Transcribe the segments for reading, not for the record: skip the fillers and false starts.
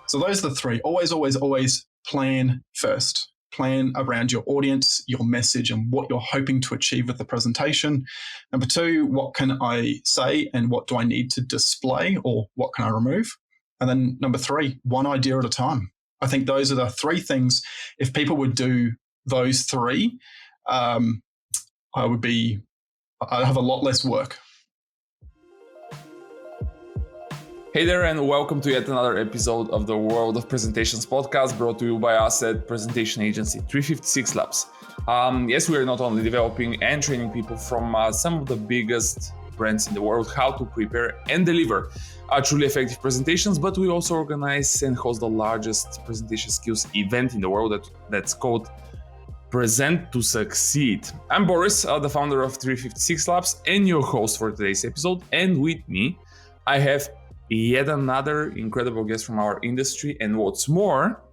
So those are the three. Always, always, always plan first. Plan around your audience, your message, and what you're hoping to achieve with the presentation. Number two, what can I say and what do I need to display, or what can I remove? And then number three, one idea at a time. I think those are the three things. If people would do those three, I'd have a lot less work. Hey there, and welcome to yet another episode of the World of Presentations podcast, brought to you by us at presentation agency 356 Labs. Yes, we are not only developing and training people from some of the biggest brands in the world how to prepare and deliver truly effective presentations, but we also organize and host the largest presentation skills event in the world that's called Present to Succeed. I'm Boris, the founder of 356 Labs and your host for today's episode. And with me, I have yet another incredible guest from our industry, and what's more,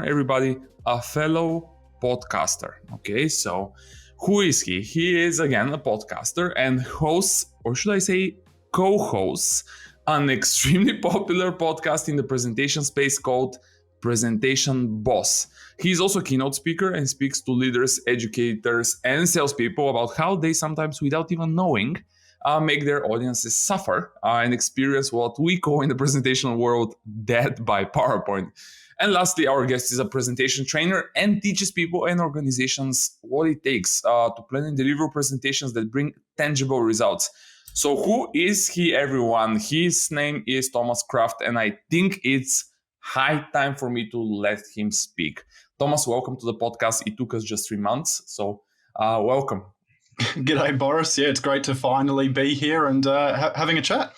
everybody, a fellow podcaster. Okay, so who is he? He is again a podcaster and hosts, or should I say co-hosts, an extremely popular podcast in the presentation space called Presentation Boss. He's also a keynote speaker and speaks to leaders, educators, and salespeople about how they sometimes, without even knowing, make their audiences suffer and experience what we call in the presentation world death by PowerPoint. And lastly, our guest is a presentation trainer and teaches people and organizations what it takes to plan and deliver presentations that bring tangible results. So who is he, everyone? His name is Thomas Krafft, and I think it's high time for me to let him speak. Thomas, welcome to the podcast. It took us just 3 months, so welcome. G'day, Boris. Yeah, it's great to finally be here and having a chat.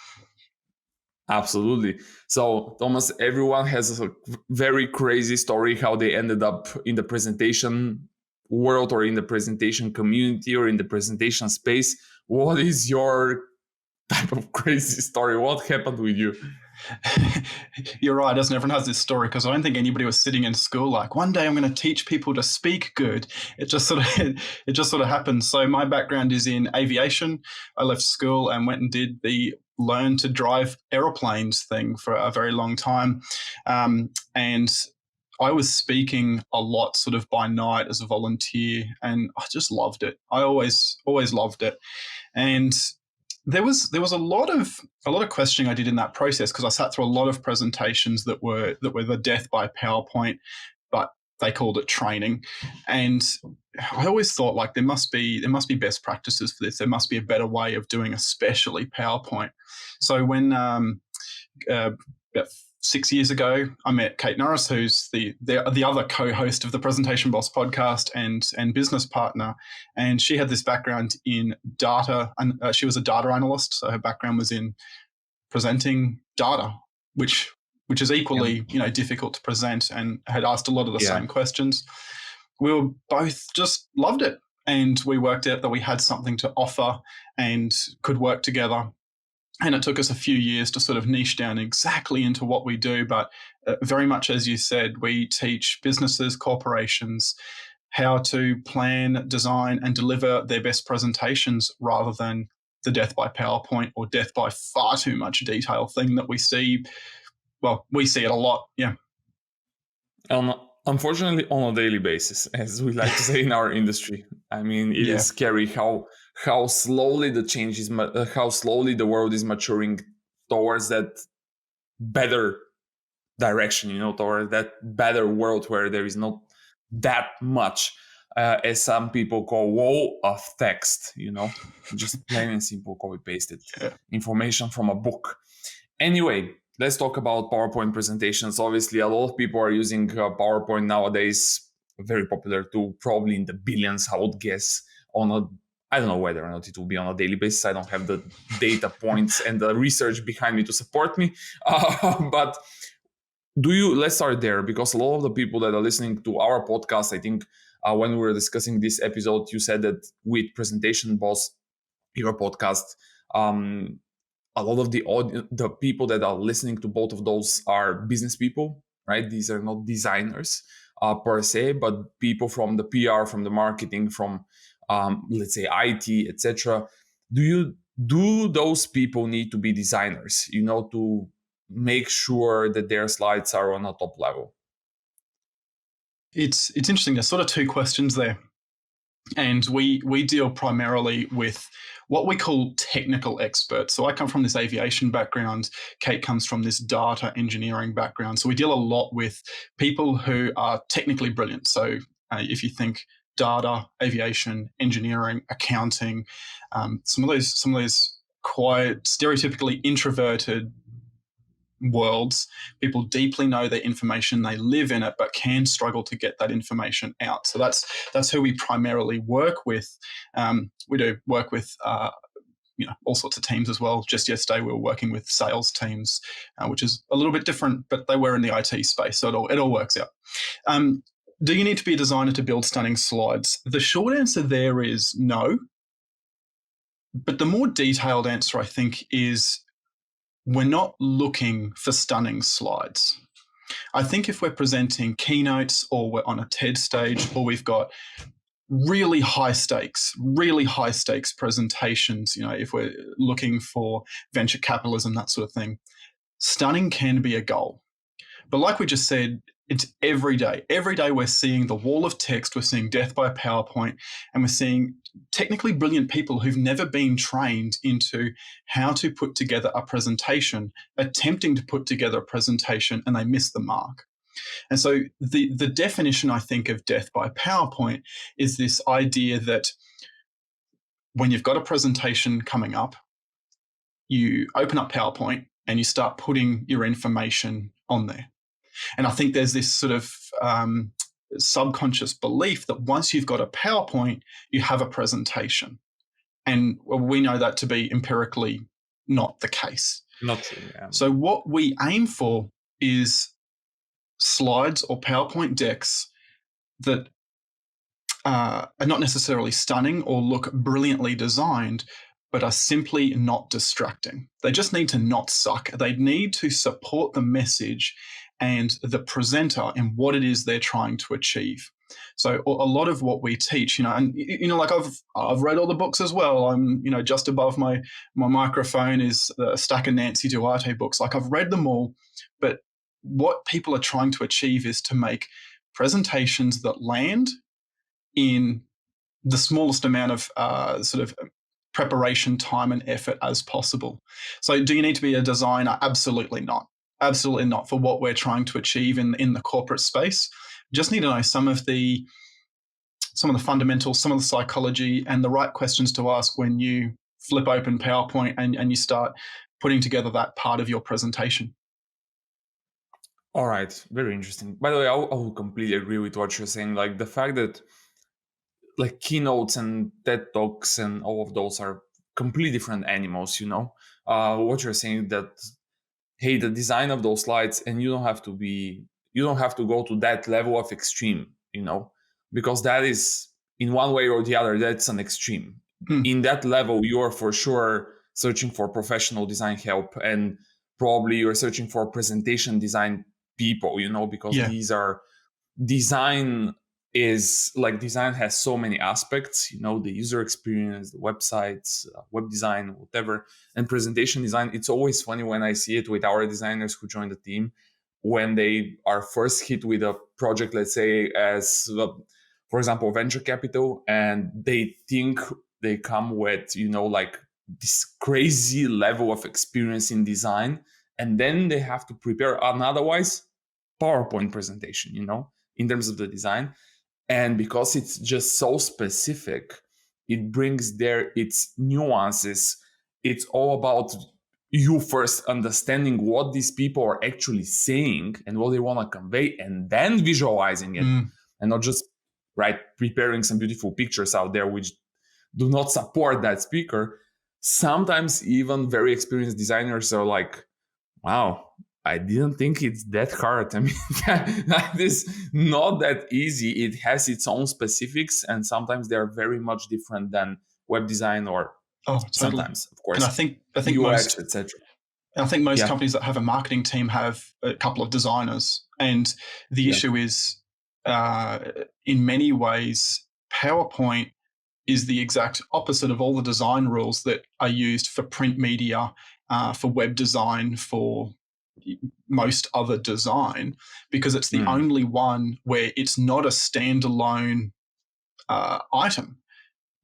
Absolutely. So, Thomas, everyone has a very crazy story how they ended up in the presentation world or in the presentation community or in the presentation space. What is your type of crazy story? What happened with you? You're right, doesn't everyone has this story? Because I don't think anybody was sitting in school like, one day I'm going to teach people to speak good. It just sort of happened. So my background is in aviation. I left school and went and did the learn to drive aeroplanes thing for a very long time, and I was speaking a lot sort of by night as a volunteer, and I just loved it. I always loved it, and there was a lot of questioning I did in that process, because I sat through a lot of presentations that were the death by PowerPoint, but they called it training. And I always thought, like, there must be best practices for this. There must be a better way of doing, especially PowerPoint. So when about 6 years ago, I met Kate Norris, who's the other co-host of the Presentation Boss podcast and business partner, and she had this background in data, and she was a data analyst, so her background was in presenting data, which is equally difficult to present, and had asked a lot of the same questions. We were both just loved it, and we worked out that we had something to offer and could work together. And it took us a few years to sort of niche down exactly into what we do. But very much, as you said, we teach businesses, corporations, how to plan, design, and deliver their best presentations rather than the death by PowerPoint or death by far too much detail thing that we see. Well, we see it a lot, yeah. Unfortunately, on a daily basis, as we like to say in our industry. I mean, it is scary how slowly the change is, how slowly the world is maturing towards that better direction, toward that better world where there is not that much, as some people call, wall of text, just plain and simple copy-pasted information from a book. Anyway, let's talk about PowerPoint presentations. Obviously, a lot of people are using PowerPoint nowadays, a very popular tool, probably in the billions, I would guess, I don't know whether or not it will be on a daily basis. I don't have the data points and the research behind me to support me. But let's start there, because a lot of the people that are listening to our podcast, I think when we were discussing this episode, you said that with Presentation Boss, your podcast, a lot of the people that are listening to both of those are business people, right? These are not designers per se, but people from the PR, from the marketing, from let's say IT, etc. Do those people need to be designers, to make sure that their slides are on a top level? It's interesting. There's sort of two questions there. And we deal primarily with what we call technical experts. So I come from this aviation background. Kate comes from this data engineering background. So we deal a lot with people who are technically brilliant. So if you think data, aviation, engineering, accounting, some of those quite stereotypically introverted worlds, people deeply know their information, they live in it, but can struggle to get that information out. So that's who we primarily work with. We do work with all sorts of teams as well. Just yesterday we were working with sales teams, which is a little bit different, but they were in the IT space, so it all works out. Do you need to be a designer to build stunning slides? The short answer there is no. But the more detailed answer, I think, is we're not looking for stunning slides. I think if we're presenting keynotes or we're on a TED stage or we've got really high stakes presentations, if we're looking for venture capitalism, that sort of thing, stunning can be a goal. But like we just said, it's every day. Every day we're seeing the wall of text, we're seeing death by PowerPoint, and we're seeing technically brilliant people who've never been trained into how to put together a presentation, attempting to put together a presentation, and they miss the mark. And so the definition, I think, of death by PowerPoint is this idea that when you've got a presentation coming up, you open up PowerPoint and you start putting your information on there. And I think there's this sort of subconscious belief that once you've got a PowerPoint, you have a presentation. And we know that to be empirically not the case. Not true, yeah. So what we aim for is slides or PowerPoint decks that are not necessarily stunning or look brilliantly designed, but are simply not distracting. They just need to not suck. They need to support the message and the presenter in what it is they're trying to achieve. So a lot of what we teach, and like I've read all the books as well. I'm, just above my microphone is a stack of Nancy Duarte books. Like I've read them all, but what people are trying to achieve is to make presentations that land in the smallest amount of sort of preparation time and effort as possible. So do you need to be a designer? Absolutely not. Absolutely not for what we're trying to achieve in the corporate space. Just need to know some of the fundamentals, some of the psychology, and the right questions to ask when you flip open PowerPoint and you start putting together that part of your presentation. All right, very interesting. By the way, I will completely agree with what you're saying. Like the fact that like keynotes and TED Talks and all of those are completely different animals, what you're saying that, hey, the design of those slides, and you don't have to go to that level of extreme, because that is in one way or the other, that's an extreme. In that level, you are for sure searching for professional design help, and probably you're searching for presentation design people, because these are design has so many aspects, the user experience, the websites, web design, whatever, and presentation design. It's always funny when I see it with our designers who join the team, when they are first hit with a project, let's say as, for example, venture capital, and they think they come with, like this crazy level of experience in design, and then they have to prepare an otherwise PowerPoint presentation, in terms of the design. And because it's just so specific, it brings there its nuances. It's all about you first understanding what these people are actually saying and what they want to convey, and then visualizing it, and not just preparing some beautiful pictures out there which do not support that speaker. Sometimes even very experienced designers are like, wow, I didn't think it's that hard. I mean, that is not that easy. It has its own specifics, and sometimes they are very much different than web design, or sometimes, of course, and I think UX, etc. I think most companies that have a marketing team have a couple of designers, and the issue is, in many ways, PowerPoint is the exact opposite of all the design rules that are used for print media, for web design, for most other design, because it's the only one where it's not a standalone item.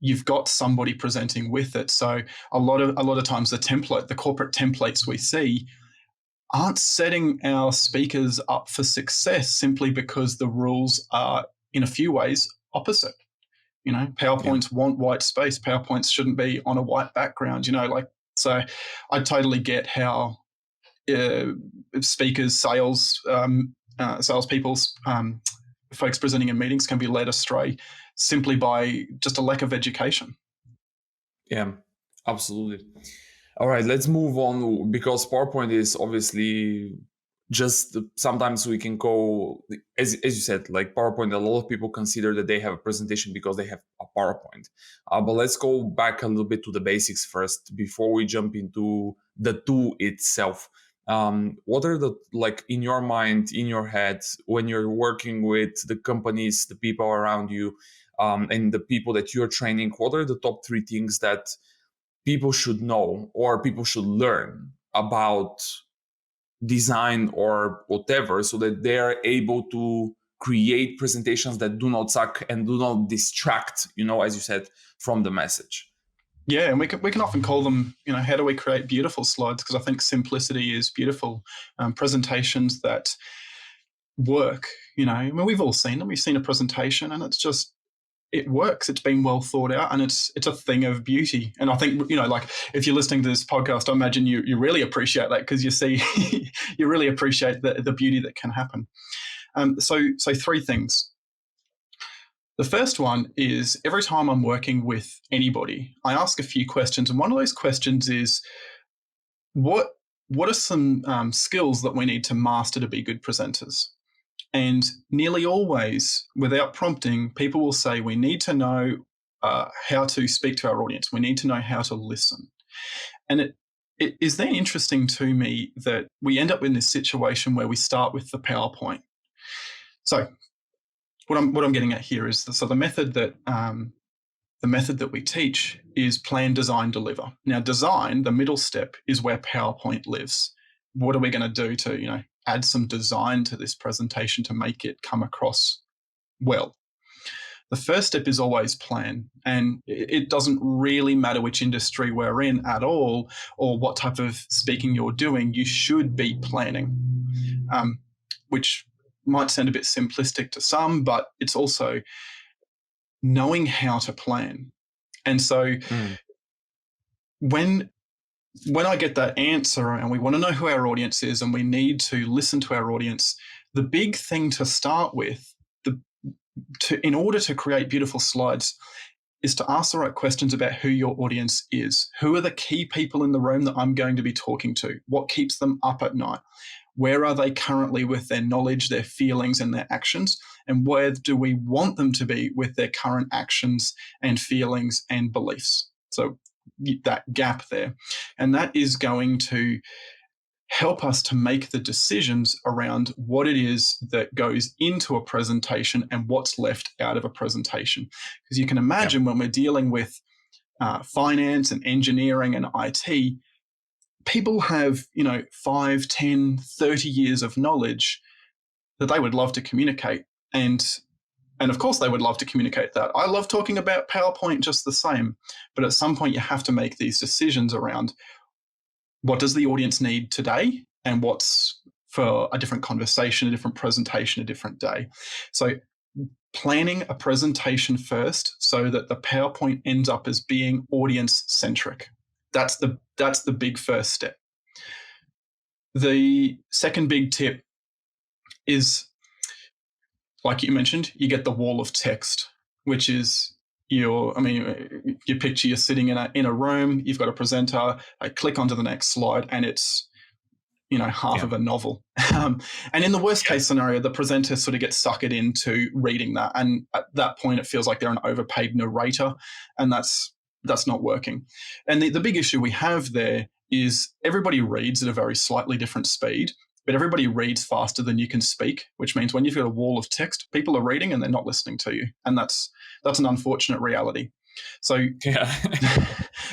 You've got somebody presenting with it. So a lot of times the corporate templates we see aren't setting our speakers up for success simply because the rules are, in a few ways, opposite. PowerPoints want white space. PowerPoints shouldn't be on a white background. So I totally get how speakers, salespeople, folks presenting in meetings can be led astray simply by just a lack of education. Yeah, absolutely. All right, let's move on, because PowerPoint is obviously just, sometimes we can go, as you said, like PowerPoint, a lot of people consider that they have a presentation because they have a PowerPoint. But let's go back a little bit to the basics first before we jump into the tool itself. What are the, like, in your mind, in your head, when you're working with the companies, the people around you, and the people that you're training, what are the top 3 things that people should know or people should learn about design or whatever, so that they're able to create presentations that do not suck and do not distract, as you said, from the message? Yeah, and we can often call them, how do we create beautiful slides? Because I think simplicity is beautiful. Presentations that work, we've all seen them. We've seen a presentation and it works. It's been well thought out, and it's a thing of beauty. And I think, like, if you're listening to this podcast, I imagine you really appreciate that, because you see, you really appreciate the beauty that can happen. So 3 things. The first one is, every time I'm working with anybody, I ask a few questions. And one of those questions is, what are some skills that we need to master to be good presenters? And nearly always, without prompting, people will say, we need to know how to speak to our audience. We need to know how to listen. And it is then interesting to me that we end up in this situation where we start with the PowerPoint. So what I'm getting at here is, the method that we teach is plan, design, deliver. Now, design, the middle step, is where PowerPoint lives. What are we going to do to, add some design to this presentation to make it come across well? The first step is always plan, and it doesn't really matter which industry we're in at all, or what type of speaking you're doing. You should be planning, which might sound a bit simplistic to some, but it's also knowing how to plan. And so when I get that answer and we want to know who our audience is and we need to listen to our audience, the big thing to start with, in order to create beautiful slides, is to ask the right questions about who your audience is. Who are the key people in the room that I'm going to be talking to? What keeps them up at night? Where are they currently with their knowledge, their feelings, and their actions? And where do we want them to be with their current actions and feelings and beliefs? So that gap there. And that is going to help us to make the decisions around what it is that goes into a presentation and what's left out of a presentation. Because you can imagine when we're dealing with finance and engineering and IT, people have, 5, 10, 30 years of knowledge that they would love to communicate. And of course, they would love to communicate that. I love talking about PowerPoint just the same. But at some point, you have to make these decisions around, what does the audience need today, and what's for a different conversation, a different presentation, a different day. So planning a presentation first, so that the PowerPoint ends up as being audience-centric. That's the big first step. The second big tip is, like you mentioned, you get the wall of text, which is your picture. You're sitting in a room, you've got a presenter, I click onto the next slide, and it's half of a novel. And in the worst case scenario, the presenter sort of gets suckered into reading that, and at that point it feels like they're an overpaid narrator, and that's not working. And the big issue we have there is, everybody reads at a very slightly different speed, but everybody reads faster than you can speak, which means when you've got a wall of text, people are reading and they're not listening to you. And that's an unfortunate reality. So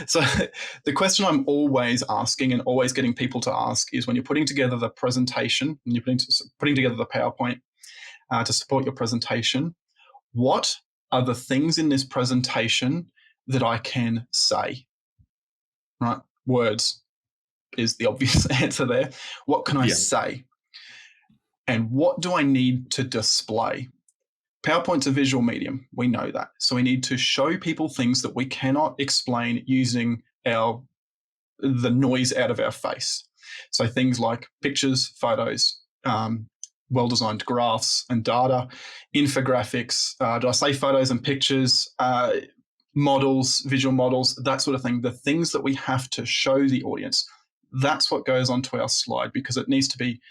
So the question I'm always asking and always getting people to ask is when you're putting together the presentation and you're putting together the PowerPoint to support your presentation, what are the things in this presentation that I can say? Right? Words is the obvious answer there. What can I say? And what do I need to display? PowerPoint's a visual medium. We know that. So we need to show people things that we cannot explain using the noise out of our face. So things like pictures, photos, well-designed graphs and data, infographics, did I say photos and pictures, models, visual models, that sort of thing. The things that we have to show the audience, that's what goes onto our slide, because it needs to be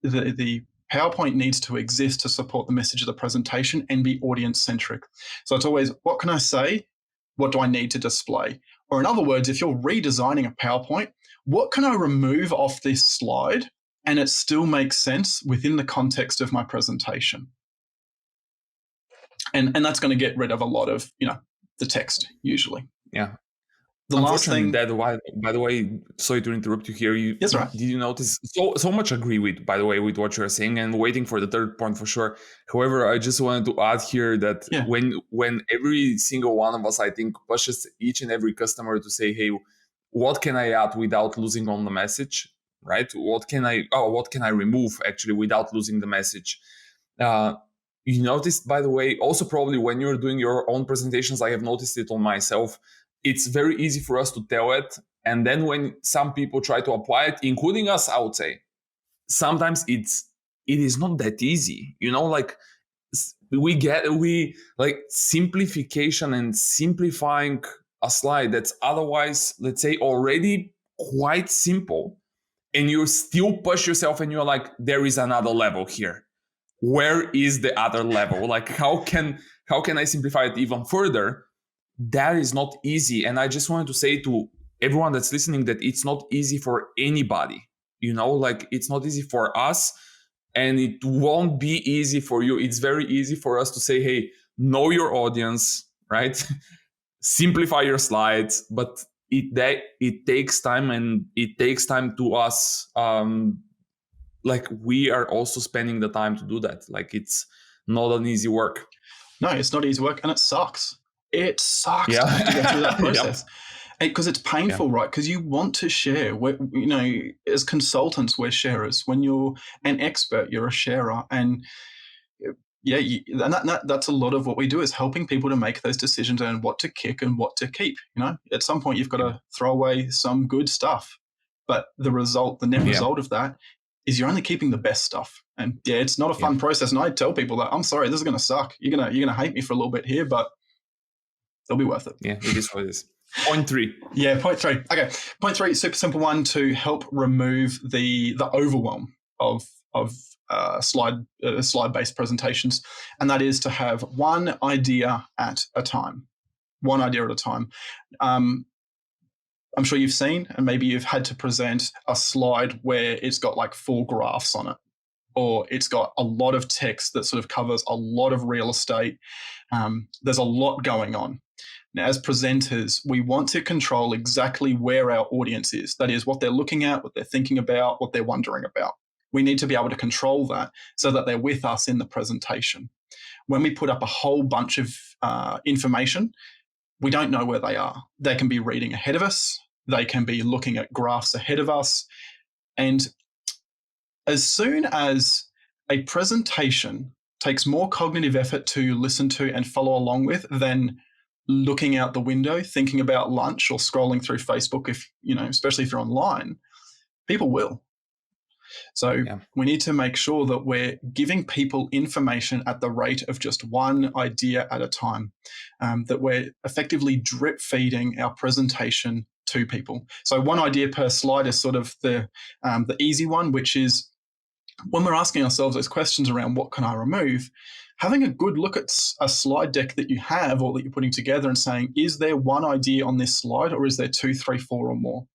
the PowerPoint needs to exist to support the message of the presentation and be audience-centric. So it's always, what can I say? What do I need to display? Or in other words, if you're redesigning a PowerPoint, what can I remove off this slide and it still makes sense within the context of my presentation? And that's going to get rid of a lot of, the text usually. Yeah. The last thing, by the way, sorry to interrupt you here. That's right. Did you notice? So much agree with, by the way, with what you're saying, and waiting for the third point for sure. However, I just wanted to add here that when every single one of us, I think, pushes each and every customer to say, hey, what can I add without losing on the message, right? What can I remove actually without losing the message? You noticed, by the way, also probably when you're doing your own presentations, I have noticed it on myself. It's very easy for us to tell it. And then when some people try to apply it, including us, I would say, sometimes it is not that easy. Like we like simplification and simplifying a slide that's otherwise, let's say, already quite simple. And you still push yourself and you're like, there is another level here. Where is the other level? Like, how can I simplify it even further? That is not easy. And I just wanted to say to everyone that's listening that it's not easy for anybody, like it's not easy for us and it won't be easy for you. It's very easy for us to say, hey, know your audience, right? Simplify your slides, but it takes time, and it takes time to us. Like we are also spending the time to do that. Like it's not an easy work. No, it's not easy work, and it sucks. It sucks to have to go through that process because it's painful, right? Because you want to share. As consultants, we're sharers. When you're an expert, you're a sharer, and that's a lot of what we do is helping people to make those decisions and what to kick and what to keep. At some point, you've got to throw away some good stuff, but the net result of that is you're only keeping the best stuff. And it's not a fun process. And I tell people that, I'm sorry, this is going to suck. You're gonna hate me for a little bit here, but it'll be worth it. Yeah, it is what it is. Point 3. Yeah, point 3. Okay, point 3, super simple one to help remove the overwhelm of slide-based presentations, and that is to have one idea at a time. One idea at a time. I'm sure you've seen, and maybe you've had to present a slide where it's got like 4 graphs on it, or it's got a lot of text that sort of covers a lot of real estate. There's a lot going on. Now, as presenters, we want to control exactly where our audience is. That is, what they're looking at, what they're thinking about, what they're wondering about. We need to be able to control that so that they're with us in the presentation. When we put up a whole bunch of information, we don't know where they are. They can be reading ahead of us. They can be looking at graphs ahead of us. And as soon as a presentation takes more cognitive effort to listen to and follow along with than looking out the window, thinking about lunch or scrolling through Facebook, especially if you're online, people will. So we need to make sure that we're giving people information at the rate of just one idea at a time, that we're effectively drip feeding our presentation to people. So one idea per slide is sort of the easy one, which is when we're asking ourselves those questions around what can I remove, having a good look at a slide deck that you have or that you're putting together and saying, is there one idea on this slide or is there 2, 3, 4 or more?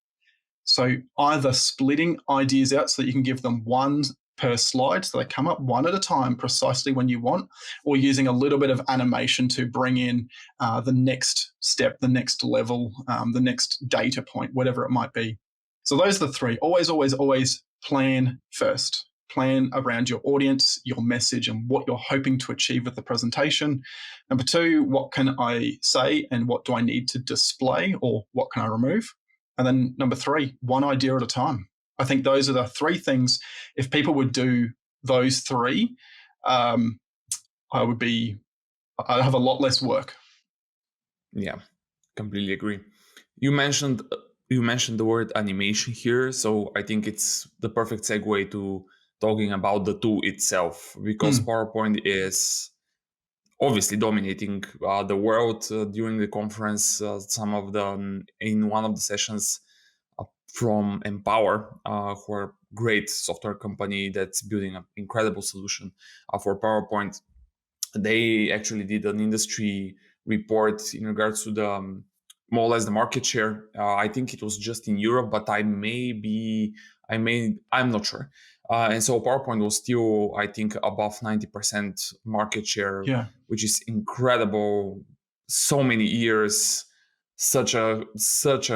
So either splitting ideas out so that you can give them one per slide. So they come up one at a time precisely when you want, or using a little bit of animation to bring in the next step, the next level, the next data point, whatever it might be. So those are the three. Always, always, always plan first. Plan around your audience, your message, and what you're hoping to achieve with the presentation. Number two, what can I say and what do I need to display, or what can I remove? And then number three, one idea at a time. I think those are the three things. If people would do those three, I'd have a lot less work. Yeah, completely agree. You mentioned the word animation here, so I think it's the perfect segue to talking about the tool itself, because PowerPoint is obviously dominating the world during the conference. In one of the sessions from Empower, who are a great software company that's building an incredible solution for PowerPoint, they actually did an industry report in regards to the more or less the market share. I think it was just in Europe, but I'm not sure. And so PowerPoint was still, I think, above 90% market share, which is incredible. So many years, such a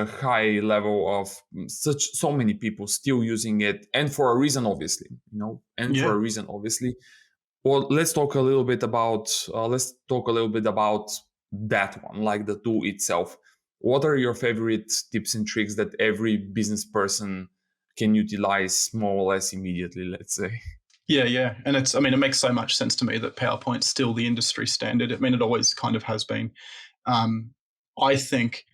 high level of so many people still using it, and for a reason, obviously, for a reason, obviously. Well, let's talk a little bit about that one, like the tool itself. What are your favorite tips and tricks that every business person can utilize more or less immediately, let's say? Yeah. And it makes so much sense to me that PowerPoint's still the industry standard. It always kind of has been. I think,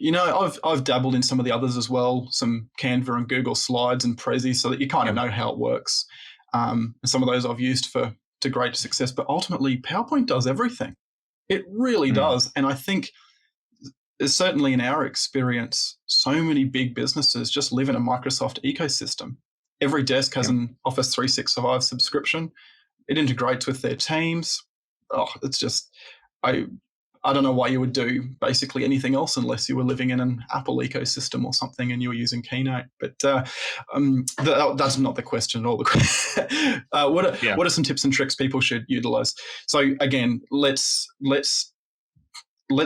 I've dabbled in some of the others as well, some Canva and Google Slides and Prezi, so that you kind of know how it works. Some of those I've used to great success, but ultimately PowerPoint does everything. It really does. And I think certainly in our experience, so many big businesses just live in a Microsoft ecosystem. Every desk has an Office 365 subscription. It integrates with their teams. It's just, I don't know why you would do basically anything else unless you were living in an Apple ecosystem or something and you were using Keynote. But that's not the question at all. What are some tips and tricks people should utilize? So again, let's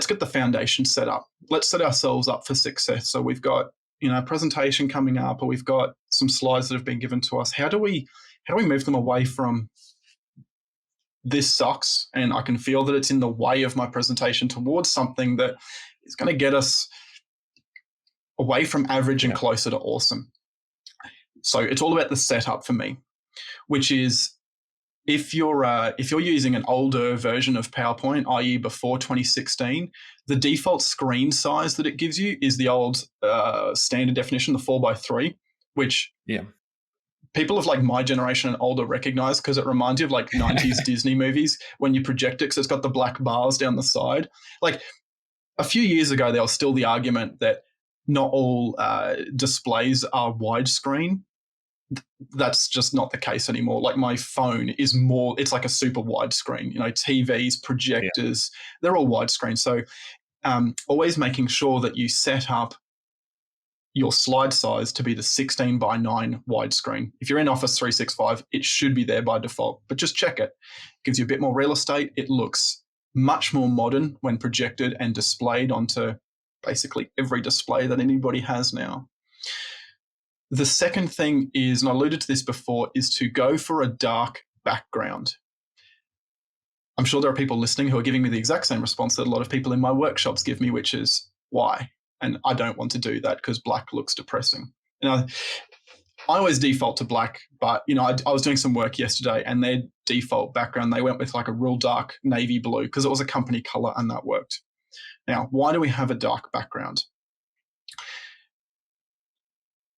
get the foundation set up. Let's set ourselves up for success. So we've got a presentation coming up, or we've got some slides that have been given to us. How do we move them away from this sucks and I can feel that it's in the way of my presentation towards something that is going to get us away from average and closer to awesome? So it's all about the setup for me, which is if you're using an older version of PowerPoint, i.e. before 2016, the default screen size that it gives you is the old standard definition, the 4:3, which people of like my generation and older recognize because it reminds you of like 90s Disney movies when you project it, because it's got the black bars down the side. Like a few years ago, there was still the argument that not all displays are widescreen. That's just not the case anymore. Like my phone is it's like a super wide screen, TVs, projectors, they're all widescreen. So always making sure that you set up your slide size to be the 16:9 widescreen. If you're in Office 365, it should be there by default, but just check it. It gives you a bit more real estate. It looks much more modern when projected and displayed onto basically every display that anybody has now. The second thing is, and I alluded to this before, is to go for a dark background. I'm sure there are people listening who are giving me the exact same response that a lot of people in my workshops give me, which is why? And I don't want to do that because black looks depressing. I always default to black, but I was doing some work yesterday and their default background, they went with like a real dark navy blue because it was a company color and that worked. Now, why do we have a dark background?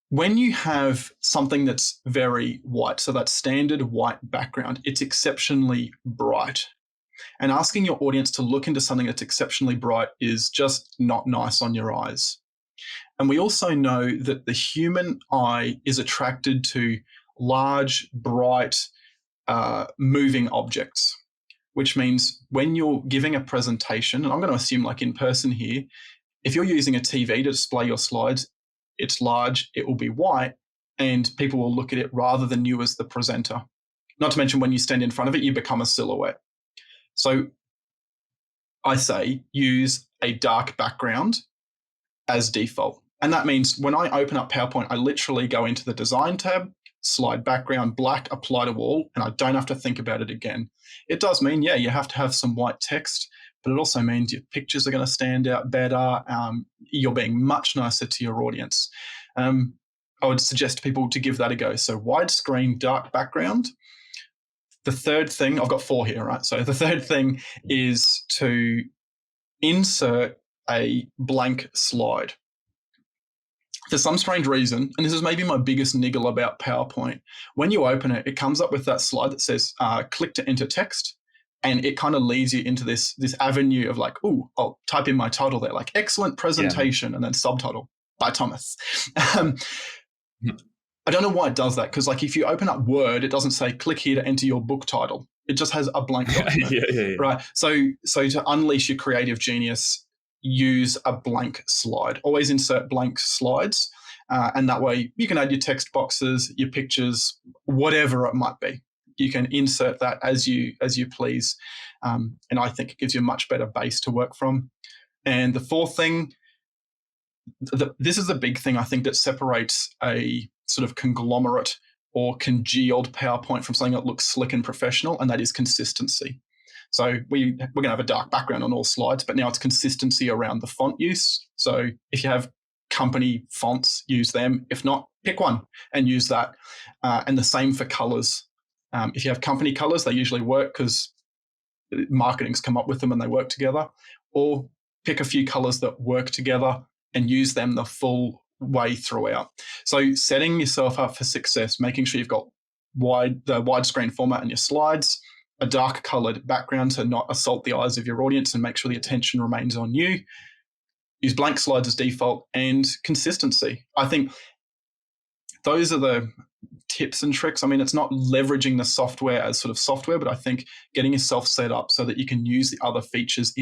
When you have something that's very white, so that standard white background, it's exceptionally bright. And asking your audience to look into something that's exceptionally bright is just not nice on your eyes. And we also know that the human eye is attracted to large, bright, moving objects, which means when you're giving a presentation, and I'm going to assume like in person here, if you're using a TV to display your slides, it's large, it will be white. and people will look at it rather than you as the presenter. Not to mention when you stand in front of it, you become a silhouette. So I say use a dark background as default. And that means when I open up PowerPoint, I literally go into the design tab, slide background black, apply to wall, and I don't have to think about it again. It does mean, yeah, you have to have some white text, but it also means your pictures are going to stand out better. You're being much nicer to your audience. I would suggest people to give that a go. So widescreen, dark background. The third thing, I've got 4 here, right? So the third thing is to insert a blank slide. For some strange reason, and this is maybe my biggest niggle about PowerPoint, when you open it, it comes up with that slide that says click to enter text, and it kind of leads you into this avenue of like, oh, I'll type in my title there, like excellent presentation, and then subtitle by Thomas. I don't know why it does that, because like if you open up Word, it doesn't say click here to enter your book title. It just has a blank document, yeah. right? So to unleash your creative genius, use a blank slide. Always insert blank slides, and that way you can add your text boxes, your pictures, whatever it might be. You can insert that as you please, and I think it gives you a much better base to work from. And the fourth thing, this is the big thing I think that separates a sort of conglomerate or congealed PowerPoint from something that looks slick and professional, and that is consistency. So we're going to have a dark background on all slides, but now it's consistency around the font use. So if you have company fonts, use them. If not, pick one and use that. And the same for colors. If you have company colors, they usually work because marketing's come up with them and they work together. Or pick a few colors that work together and use them the full way throughout. So setting yourself up for success, making sure you've got the widescreen format in your slides, a dark colored background to not assault the eyes of your audience and make sure the attention remains on you. Use blank slides as default, and consistency. I think those are the tips and tricks. I mean, it's not leveraging the software as sort of software, but I think getting yourself set up so that you can use the other features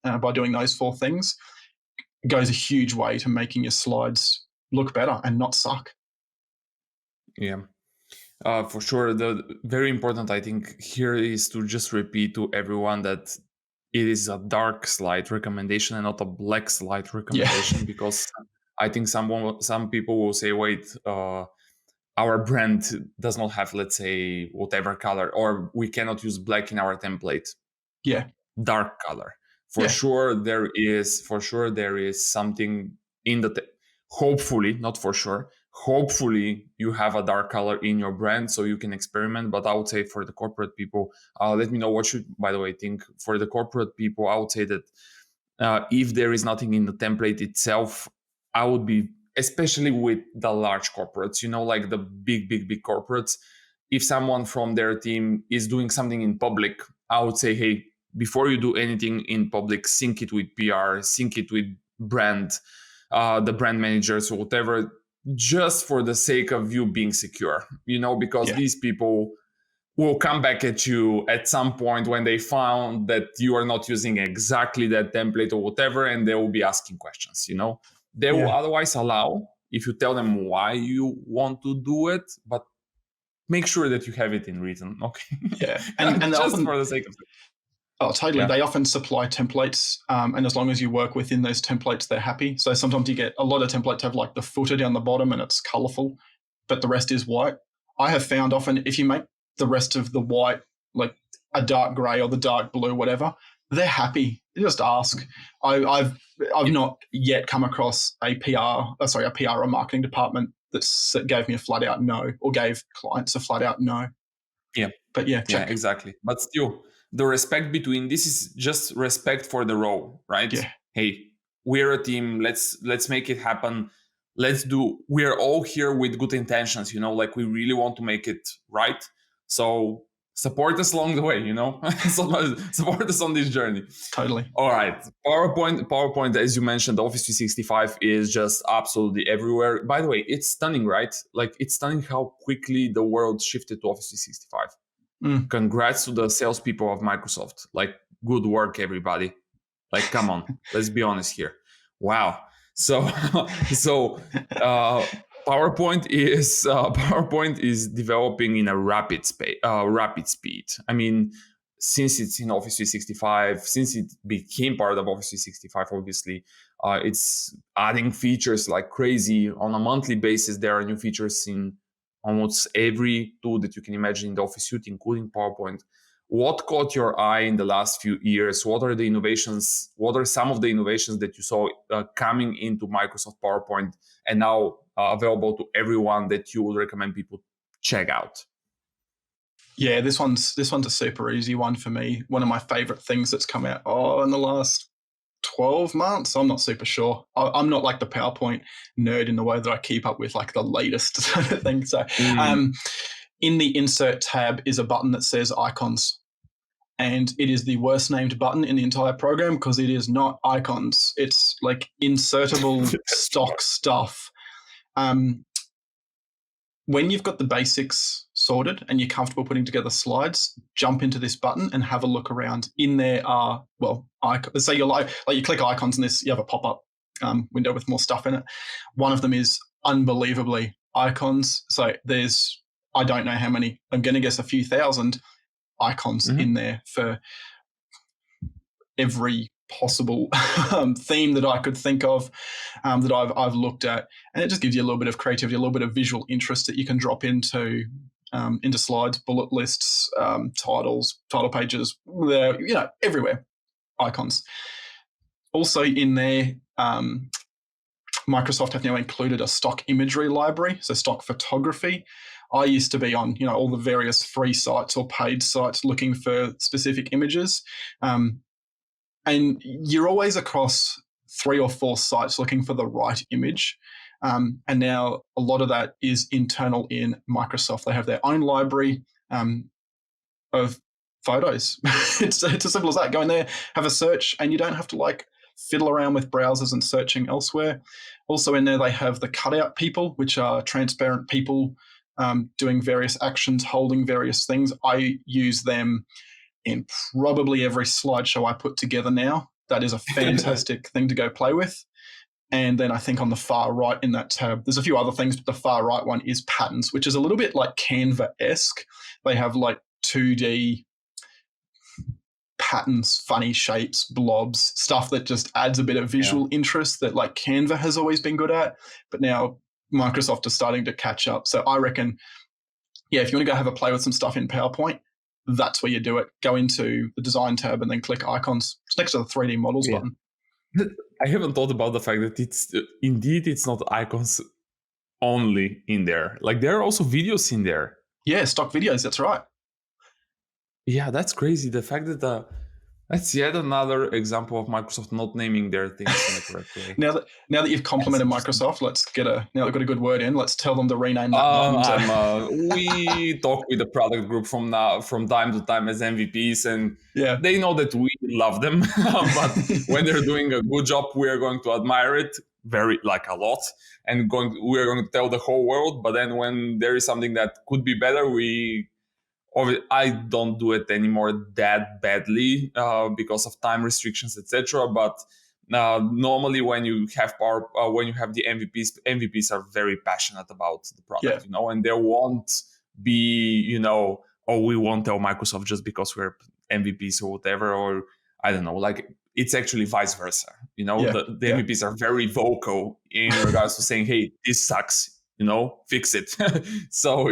by doing those 4 things goes a huge way to making your slides look better and not suck. Yeah. For sure. The very important, I think, here is to just repeat to everyone that it is a dark slide recommendation and not a black slide recommendation, because I think some people will say, wait, our brand does not have, let's say, whatever color, or we cannot use black in our template. Yeah. Dark color. For sure, there is something in hopefully, not for sure, hopefully you have a dark color in your brand so you can experiment. But I would say for the corporate people, let me know what you, by the way, think. For the corporate people, I would say that if there is nothing in the template itself, I would be, especially with the large corporates, like the big corporates, if someone from their team is doing something in public, I would say, hey, before you do anything in public, sync it with PR, sync it with brand, the brand managers or whatever, just for the sake of you being secure, because these people will come back at you at some point when they found that you are not using exactly that template or whatever, and they will be asking questions, They will otherwise allow if you tell them why you want to do it, but make sure that you have it in written, okay? Yeah, and just often, for the sake of it. Oh, totally. Yeah. They often supply templates, and as long as you work within those templates, they're happy. So sometimes you get a lot of templates have like the footer down the bottom and it's colorful, but the rest is white. I have found often if you make the rest of the white like a dark gray or the dark blue, whatever, they're happy. You just ask. I've not yet come across a PR or marketing department that gave me a flat out no, or gave clients a flat out no. Yeah. But check. Yeah, exactly. But still, the respect between this is just respect for the role, right? Yeah. Hey, we're a team. Let's make it happen. We're all here with good intentions, like we really want to make it right. So support us along the way, support us on this journey. Totally. All right. PowerPoint, as you mentioned, Office 365 is just absolutely everywhere. By the way, it's stunning, right? Like it's stunning how quickly the world shifted to Office 365. Congrats to the salespeople of Microsoft. Like, good work, everybody. Like, come on, let's be honest here. Wow. So PowerPoint is developing in a rapid speed. I mean, since it's in Office 365, since it became part of Office 365, obviously, it's adding features like crazy on a monthly basis. There are new features in almost every tool that you can imagine in the Office suite, including PowerPoint. What caught your eye in the last few years? What are the innovations? What are some of the innovations that you saw coming into Microsoft PowerPoint and now available to everyone that you would recommend people check out? Yeah, this one's a super easy one for me. One of my favorite things that's come out in the last 12 months. I'm not super sure. I'm not like the PowerPoint nerd in the way that I keep up with like the latest sort of thing. So in the insert tab is a button that says icons. And it is the worst named button in the entire program because it is not icons. It's like insertable stock stuff. When you've got the basics sorted and you're comfortable putting together slides, jump into this button and have a look around. In there are, icons. Say you you click icons and you have a pop-up window with more stuff in it. One of them is unbelievably icons. So there's, I don't know how many, I'm going to guess a few thousand icons in there for every possible theme that I could think of that I've looked at, and it just gives you a little bit of creativity, a little bit of visual interest that you can drop into slides, bullet lists, titles, title pages, everywhere, icons. Also in there, Microsoft have now included a stock imagery library, so stock photography. I used to be on, all the various free sites or paid sites looking for specific images. And you're always across 3 or 4 sites looking for the right image. And now a lot of that is internal in Microsoft. They have their own library of photos. It's as simple as that. Go in there, have a search, and you don't have to fiddle around with browsers and searching elsewhere. Also in there, they have the cutout people, which are transparent people doing various actions, holding various things. I use them in probably every slideshow I put together now. That is a fantastic thing to go play with. And then I think on the far right in that tab, there's a few other things, but the far right one is patterns, which is a little bit like Canva-esque. They have 2D patterns, funny shapes, blobs, stuff that just adds a bit of visual interest that Canva has always been good at. But now Microsoft is starting to catch up. So I reckon, if you want to go have a play with some stuff in PowerPoint, that's where you do it. Go into the design tab and then click icons. It's next to the 3D models button. I haven't thought about the fact that it's not icons only in there. There are also videos in there. Yeah, stock videos. That's right. Yeah, that's crazy. The fact that that's yet another example of Microsoft not naming their things in the correct way. Now that you've complimented Microsoft, now they've got a good word in. Let's tell them to rename that. We talk with the product group from time to time as MVPs, and they know that we love them. But when they're doing a good job, we are going to admire it a lot, and we're going to tell the whole world. But then when there is something that could be better, I don't do it anymore that badly because of time restrictions, etc. But normally, when you have the MVPs are very passionate about the product, and they won't be, we won't tell Microsoft just because we're MVPs or whatever, or I don't know, it's actually vice versa. The MVPs are very vocal in regards to saying, hey, this sucks. Fix it. So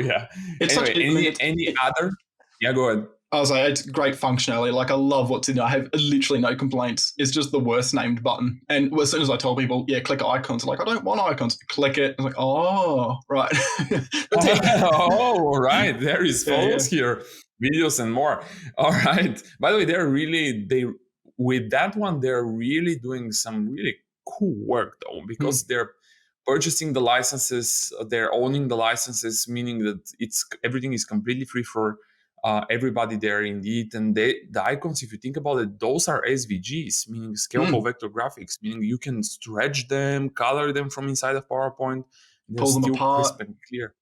it's anyway, any other? Yeah, go ahead. I was like, it's great functionality. I love what's in there. I have literally no complaints. It's just the worst named button. And as soon as I told people, click icons, I don't want icons. Click it. I'm like, oh, right. That's it. Oh, right. There is photos here, videos and more. All right. By the way, with that one, they're really doing some really cool work though, because they're purchasing the licenses, they're owning the licenses, meaning that everything is completely free for everybody there indeed. And the icons, if you think about it, those are SVGs, meaning scalable vector graphics, meaning you can stretch them, color them from inside of PowerPoint. Pull them apart. Crisp and clear.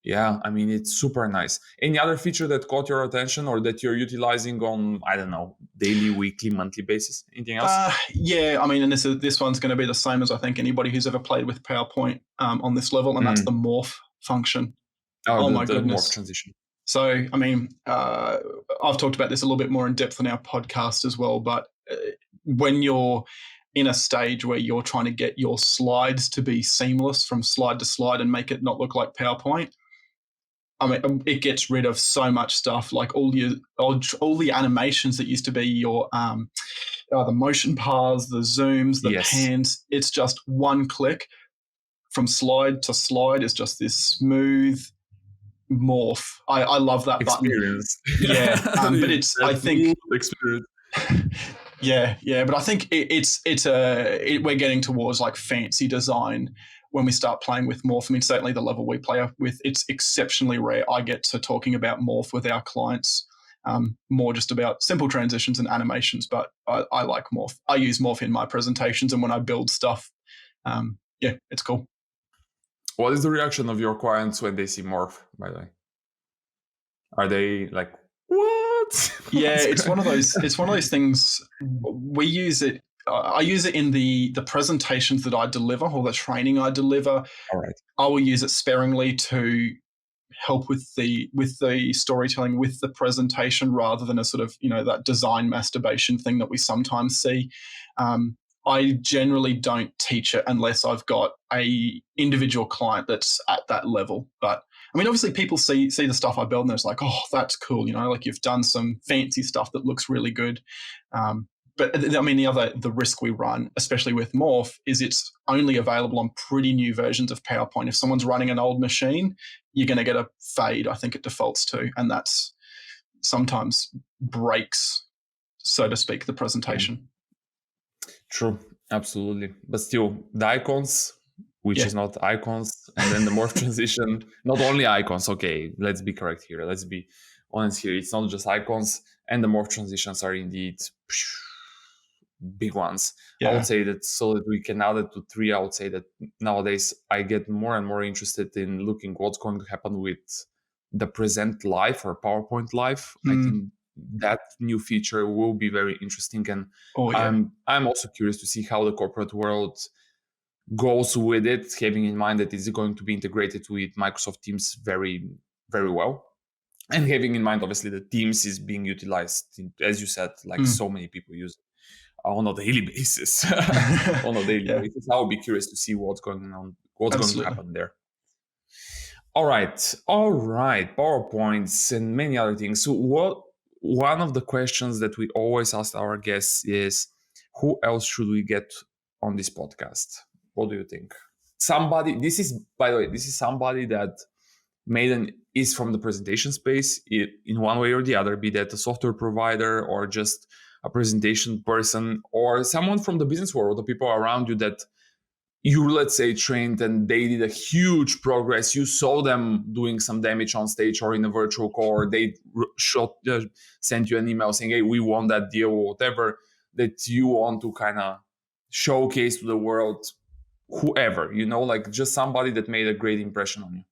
Yeah, I mean, it's super nice. Any other feature that caught your attention or that you're utilizing on, I don't know, daily, weekly, monthly basis? Anything else? Yeah, I mean, and this one's going to be the same as I think anybody who's ever played with PowerPoint on this level, and that's the morph function. Oh, Oh my the Morph goodness. Transition. So, I mean, I've talked about this a little bit more in depth on our podcast as well, but when you're in a stage where you're trying to get your slides to be seamless from slide to slide and make it not look like PowerPoint, I mean, it gets rid of so much stuff, like all the animations that used to be your the motion paths, the zooms, the pans. It's just one click from slide to slide. It's just this smooth morph. I love that experience. Button. Yeah, but it's I think experience. Yeah, but I think we're getting towards like fancy design when we start playing with morph. I mean, certainly the level we play with, it's exceptionally rare I get to talking about morph with our clients. More just about simple transitions and animations, but I like morph. I use morph in my presentations and when I build stuff. Yeah, it's cool. What is the reaction of your clients when they see morph, by the way? Are they like, what? Yeah, it's one of those things. We use it. I use it in the presentations that I deliver or the training I deliver. All right. I will use it sparingly to help with the storytelling, with the presentation, rather than a sort of that design masturbation thing that we sometimes see. I generally don't teach it unless I've got a individual client that's at that level. But I mean, obviously people see the stuff I build and it's like, oh, that's cool. Like you've done some fancy stuff that looks really good. But I mean, the risk we run, especially with Morph, is it's only available on pretty new versions of PowerPoint. If someone's running an old machine, you're going to get a fade, I think it defaults to, and that's sometimes breaks, so to speak, the presentation. True, absolutely. But still, the icons, which is not icons, and then the morph transition, not only icons. Okay, let's be correct here. Let's be honest here. It's not just icons, and the morph transitions are indeed big ones. I would say that so that we can add it to 3, I would say that nowadays I get more and more interested in looking what's going to happen with the present live or PowerPoint live. I think that new feature will be very interesting, and I'm also curious to see how the corporate world goes with it, having in mind that it's going to be integrated with Microsoft Teams very, very well, and having in mind obviously that Teams is being utilized, as you said, like so many people use it on a daily basis. Basis, I'll be curious to see what's going on, going to happen there. All right, PowerPoints and many other things. So one of the questions that we always ask our guests is, who else should we get on this podcast? What do you think? This is somebody that is from the presentation space in one way or the other, be that a software provider or just a presentation person, or someone from the business world, the people around you that you, let's say, trained and they did a huge progress. You saw them doing some damage on stage or in a virtual call, or they sent you an email saying, hey, we won that deal, or whatever, that you want to kind of showcase to the world, whoever, like just somebody that made a great impression on you.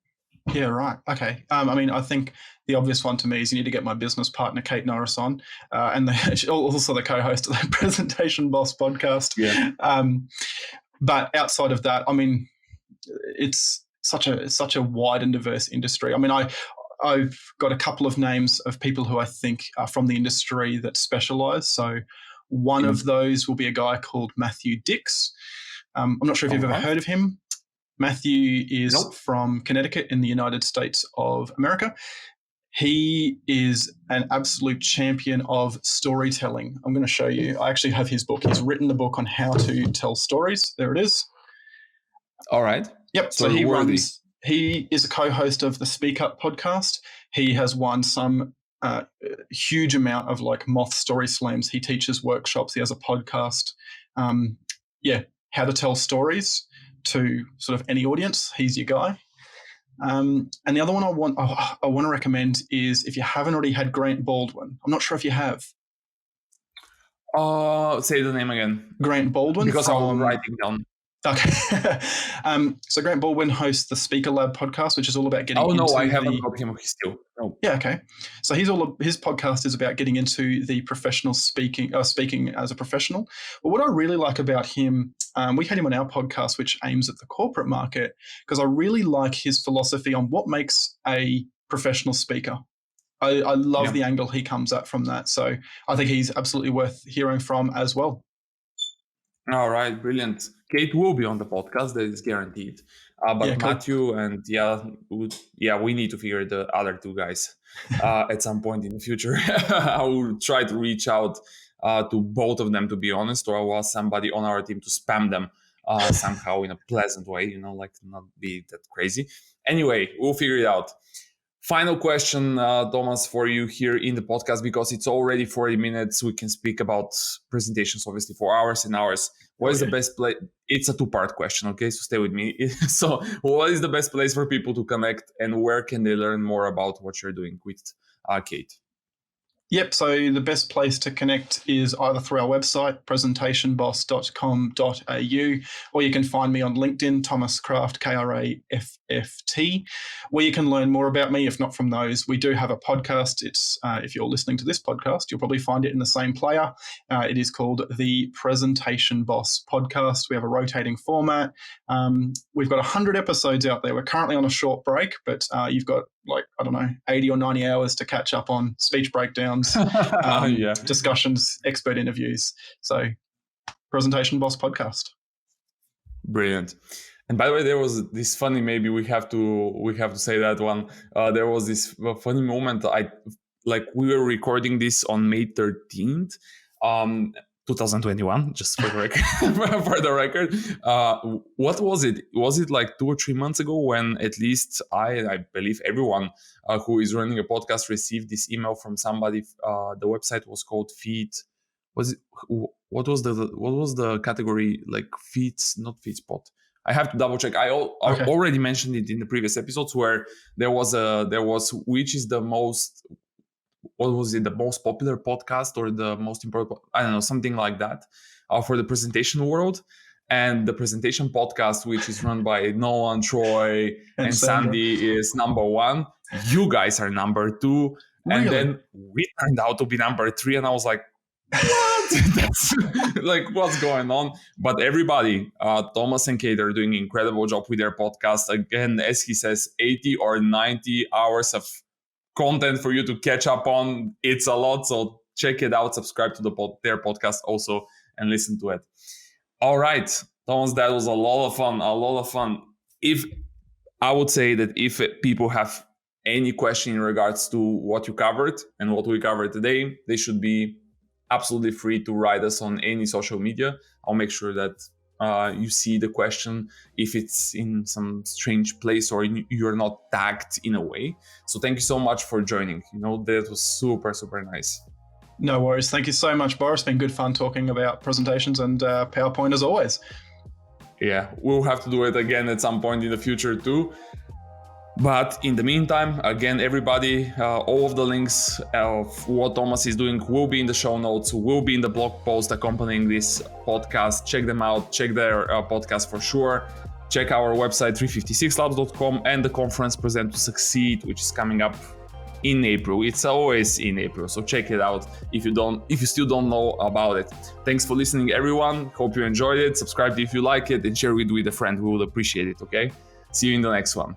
Yeah, right. Okay. I mean, I think the obvious one to me is you need to get my business partner, Kate Norris, on, and also the co-host of the Presentation Boss podcast. Yeah. But outside of that, I mean, it's such a wide and diverse industry. I mean, I've got a couple of names of people who I think are from the industry that specialize. So one of those will be a guy called Matthew Dix. I'm not sure if you've ever heard of him. Matthew is from Connecticut in the United States of America. He is an absolute champion of storytelling. I'm going to show you. I actually have his book. He's written the book on how to tell stories. There it is. All right. Yep. So he is a co-host of the Speak Up podcast. He has won some huge amount of like Moth Story Slams. He teaches workshops. He has a podcast. How to tell stories to sort of any audience. He's your guy. And the other one I want to recommend is, if you haven't already had Grant Baldwin. I'm not sure if you have. Say the name again. Grant Baldwin. Because I was writing down. Okay. So Grant Baldwin hosts the Speaker Lab podcast, which is all about getting into I haven't got him still. No. Yeah, okay. So his podcast is about getting into the professional speaking as a professional. But what I really like about him, we had him on our podcast, which aims at the corporate market, because I really like his philosophy on what makes a professional speaker. I love the angle he comes at from that. So I think he's absolutely worth hearing from as well. All right, brilliant. Kate will be on the podcast, that is guaranteed. But cool. Matthew and we need to figure the other two guys at some point in the future. I will try to reach out to both of them, to be honest, or I will ask somebody on our team to spam them somehow in a pleasant way, like not be that crazy. Anyway, we'll figure it out. Final question, Thomas, for you here in the podcast, because it's already 40 minutes. We can speak about presentations, obviously, for hours and hours. What is the best place? It's a two-part question, okay? So stay with me. So what is the best place for people to connect, and where can they learn more about what you're doing with Kate? Yep, so the best place to connect is either through our website, presentationboss.com.au, or you can find me on LinkedIn, Thomas Krafft, Krafft, where you can learn more about me, if not from those. We do have a podcast. It's if you're listening to this podcast, you'll probably find it in the same player. It is called the Presentation Boss Podcast. We have a rotating format. We've got 100 episodes out there. We're currently on a short break, but you've got 80 or 90 hours to catch up on speech breakdowns, discussions, expert interviews. So Presentation Boss Podcast. Brilliant. And by the way, there was this funny, maybe we have to say that one. There was this funny moment. We were recording this on May 13th, 2021, just for the record. What was it? Was it like 2 or 3 months ago when at least I believe everyone who is running a podcast received this email from somebody? The website was called Feed. What was the category, like Feeds, not FeedSpot? I have to double check. I already mentioned it in the previous episodes, where there was which is the most. What was it? The most popular podcast or the most important? I don't know, something like that, for the presentation world. And the presentation podcast, which is run by Nolan, Troy, and Sandy, is number 1. You guys are number 2, really? And then we turned out to be number 3. And I was like, what? That's like, what's going on? But everybody, Thomas and Kate, are doing an incredible job with their podcast. Again, as he says, 80 or 90 hours of content for you to catch up on. It's a lot, so check it out. Subscribe to their podcast also and listen to it. All right, Thomas, that was a lot of fun. If I would say that if people have any question in regards to what you covered and what we covered today, they should be absolutely free to write us on any social media. I'll make sure that you see the question if it's in some strange place or you're not tagged in a way. So thank you so much for joining. That was super, super nice. No worries. Thank you so much, Boris. It's been good fun talking about presentations and PowerPoint as always. Yeah, we'll have to do it again at some point in the future too. But in the meantime, again, everybody, all of the links of what Thomas is doing will be in the show notes, will be in the blog post accompanying this podcast. Check them out. Check their podcast for sure. Check our website, 356labs.com, and the conference Present to Succeed, which is coming up in April. It's always in April, so check it out if you still don't know about it. Thanks for listening, everyone. Hope you enjoyed it. Subscribe if you like it and share it with a friend. We would appreciate it. Okay. See you in the next one.